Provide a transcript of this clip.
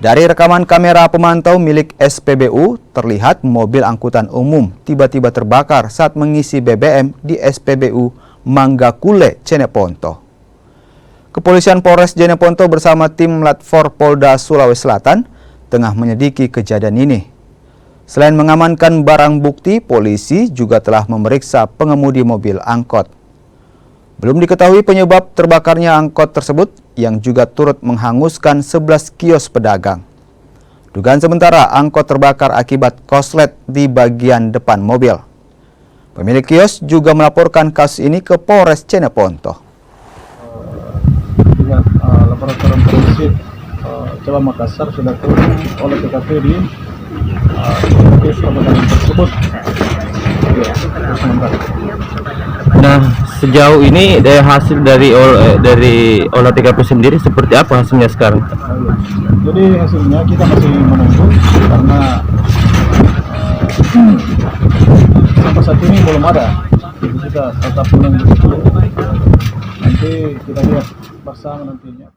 Dari rekaman kamera pemantau milik SPBU, terlihat mobil angkutan umum tiba-tiba terbakar saat mengisi BBM di SPBU Manggakule, Jeneponto. Kepolisian Polres Jeneponto bersama tim Latfor Polda Sulawesi Selatan tengah menyelidiki kejadian ini. Selain mengamankan barang bukti, polisi juga telah memeriksa pengemudi mobil angkot. Belum diketahui penyebab terbakarnya angkot tersebut yang juga turut menghanguskan 11 kios pedagang. Dugaan sementara angkot terbakar akibat koslet di bagian depan mobil. Pemilik kios juga melaporkan kasus ini ke Polres Jeneponto. Dengan laboratorium forensik Jawa Makassar sudah turun oleh TKP di kabupaten tersebut. Nah, sejauh ini dari hasil dari olah TKP sendiri seperti apa hasilnya sekarang? Jadi hasilnya kita masih menunggu karena sampai saat ini belum ada. Jadi kita tetap menunggu dulu. Nanti kita lihat bersama nantinya.